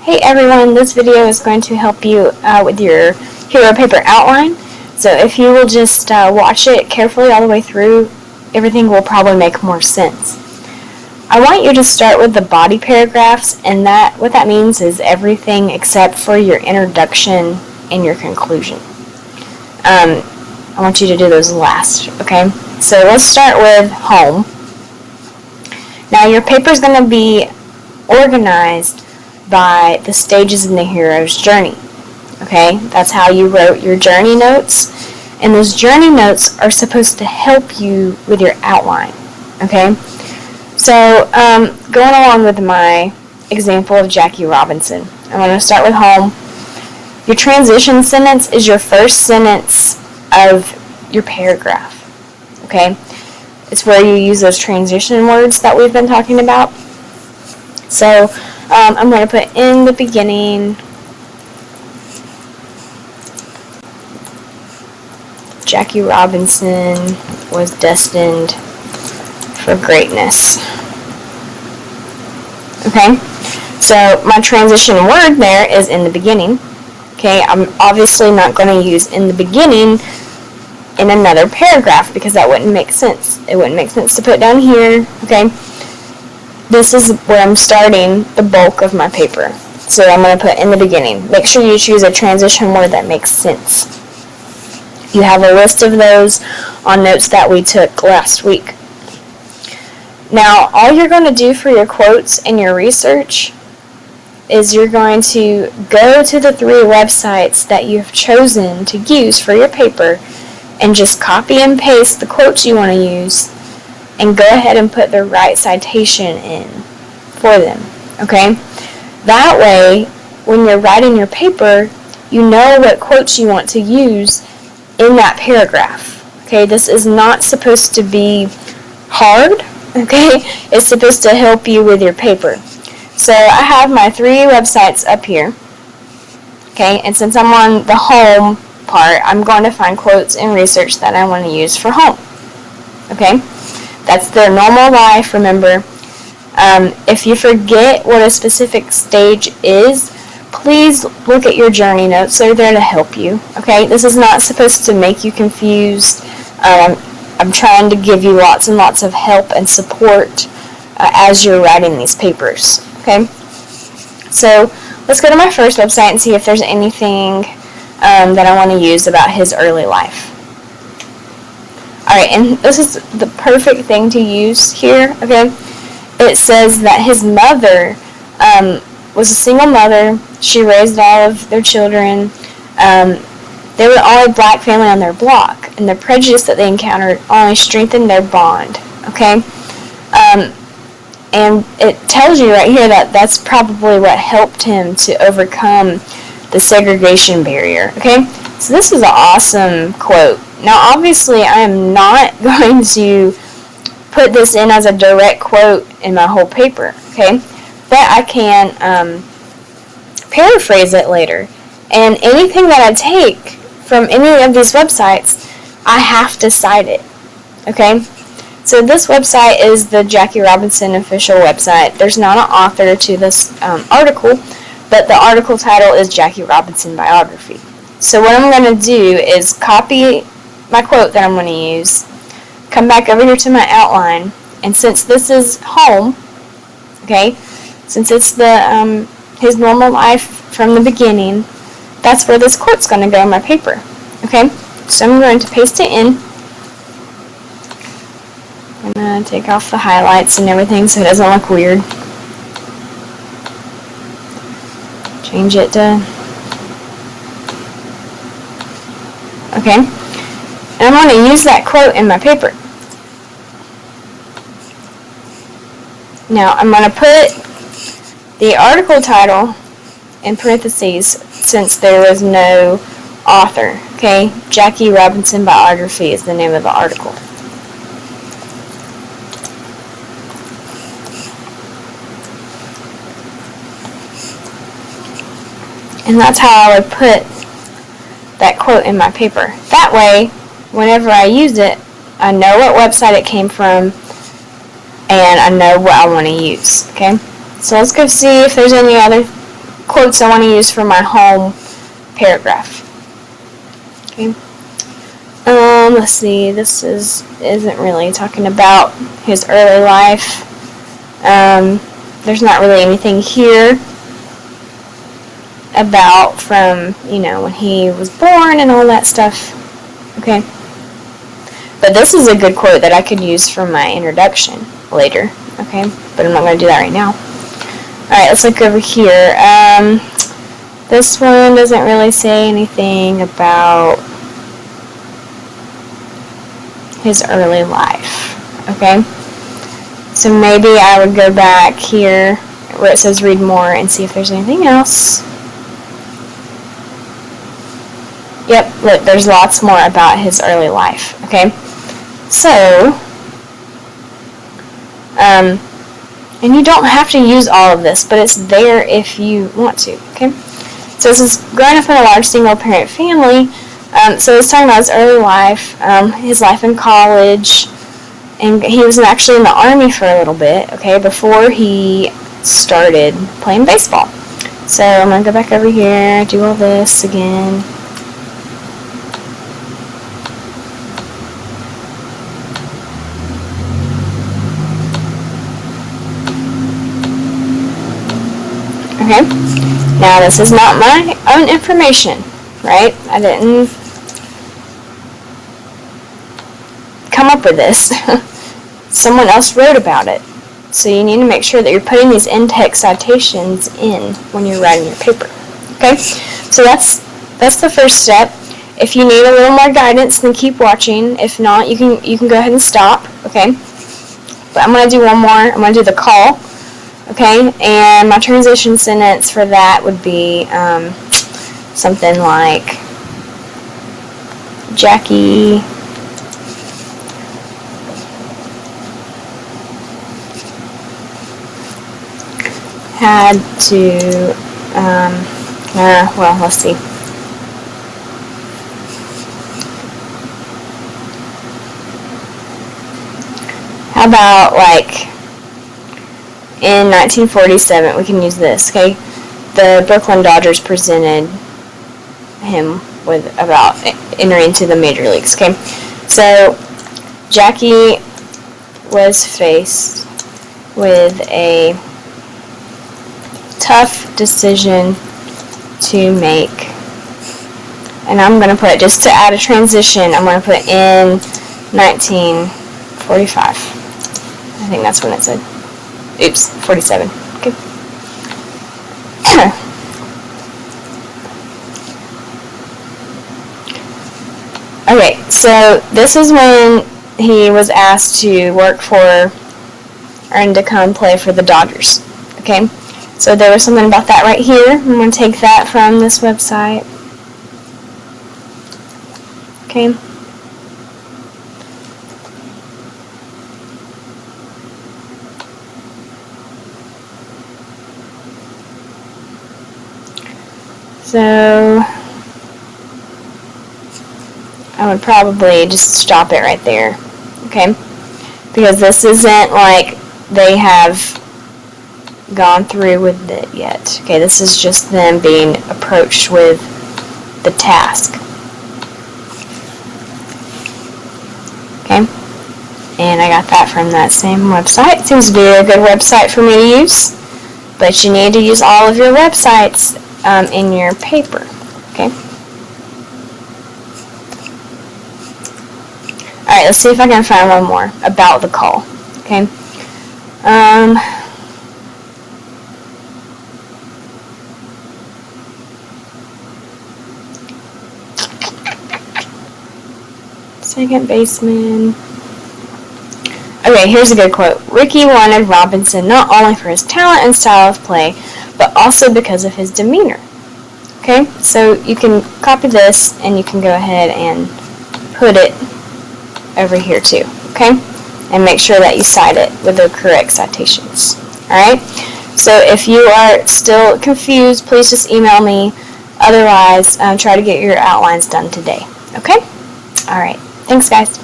Hey everyone, this video is going to help you with your hero paper outline. So if you will just watch it carefully all the way through, everything will probably make more sense. I want you to start with the body paragraphs, and what that means is everything except for your introduction and your conclusion. I want you to do those last, okay? So let's start with home. Now your paper is going to be organized by the stages in the hero's journey. Okay, that's how you wrote your journey notes, and those journey notes are supposed to help you with your outline. Okay, so going along with my example of Jackie Robinson, I'm going to start with home. Your transition sentence is your first sentence of your paragraph. Okay, it's where you use those transition words that we've been talking about. So I'm going to put in the beginning, Jackie Robinson was destined for greatness. Okay, so my transition word there is in the beginning. Okay, I'm obviously not going to use in the beginning in another paragraph because that wouldn't make sense. It wouldn't make sense to put down here. Okay. This is where I'm starting the bulk of my paper. So I'm going to put in the beginning. Make sure you choose a transition word that makes sense. You have a list of those on notes that we took last week. Now, all you're going to do for your quotes and your research is you're going to go to the 3 websites that you've chosen to use for your paper and just copy and paste the quotes you want to use and go ahead and put the right citation in for them, okay? That way, when you're writing your paper, you know what quotes you want to use in that paragraph, okay? This is not supposed to be hard, okay? It's supposed to help you with your paper. So I have my 3 websites up here, okay? And since I'm on the home part, I'm going to find quotes and research that I want to use for home, okay? That's their normal life, remember. If you forget what a specific stage is, please look at your journey notes. They're there to help you, okay? This is not supposed to make you confused. I'm trying to give you lots and lots of help and support as you're writing these papers, okay? So let's go to my first website and see if there's anything that I want to use about his early life. Alright, and this is the perfect thing to use here, okay? It says that his mother was a single mother. She raised all of their children. They were the only black family on their block, and the prejudice that they encountered only strengthened their bond, okay? And it tells you right here that that's probably what helped him to overcome the segregation barrier, okay? So this is an awesome quote. Now, obviously, I am not going to put this in as a direct quote in my whole paper, okay? But I can paraphrase it later. And anything that I take from any of these websites, I have to cite it, okay? So this website is the Jackie Robinson official website. There's not an author to this article, but the article title is Jackie Robinson Biography. So what I'm going to do is copy my quote that I'm going to use, come back over here to my outline, and since this is home, okay, since it's the his normal life from the beginning, that's where this quote's going to go in my paper, okay? So I'm going to paste it in. I'm going to take off the highlights and everything so it doesn't look weird. Change it to... okay? And I'm going to use that quote in my paper. Now, I'm going to put the article title in parentheses since there was no author, okay? Jackie Robinson Biography is the name of the article. And that's how I would put that quote in my paper. That way, whenever I use it, I know what website it came from, and I know what I want to use, okay? So let's go see if there's any other quotes I want to use for my home paragraph. Okay. Let's see. This isn't really talking about his early life. There's not really anything here about from, when he was born and all that stuff. Okay. But this is a good quote that I could use for my introduction later. Okay. But I'm not going to do that right now. Alright, let's look over here. This one doesn't really say anything about his early life. Okay. So maybe I would go back here where it says read more and see if there's anything else. Yep, look, there's lots more about his early life. Okay. So, and you don't have to use all of this, but it's there if you want to. Okay. So this is growing up in a large single-parent family. So it's talking about his early life, his life in college, and he was actually in the Army for a little bit, okay, before he started playing baseball. So I'm going to go back over here, do all this again. Okay, now this is not my own information, right? I didn't come up with this. Someone else wrote about it. So you need to make sure that you're putting these in-text citations in when you're writing your paper. Okay, so that's the first step. If you need a little more guidance, then keep watching. If not, you can go ahead and stop. Okay, but I'm going to do one more. I'm going to do the call. Okay, and my transition sentence for that would be something like Jackie had to, well, let's see. How about, like, in 1947, we can use this, okay? The Brooklyn Dodgers presented him with about entering into the major leagues, okay? So, Jackie was faced with a tough decision to make. And I'm going to put, just to add a transition, I'm going to put in 1945. I think that's when it said. Oops, 47. Okay. Okay, so this is when he was asked to work for, or to come play for the Dodgers. Okay, so there was something about that right here. I'm going to take that from this website. Okay. So I would probably just stop it right there, okay? Because this isn't like they have gone through with it yet. Okay, this is just them being approached with the task. Okay, and I got that from that same website. Seems to be a good website for me to use, but you need to use all of your websites in your paper. Okay. Alright, let's see if I can find one more about the call. Okay. Second baseman. Okay, here's a good quote. Ricky wanted Robinson not only for his talent and style of play, but also because of his demeanor. Okay, so you can copy this and you can go ahead and put it over here too. Okay, and make sure that you cite it with the correct citations. Alright, so if you are still confused, please just email me. Otherwise, try to get your outlines done today. Okay, alright, thanks guys.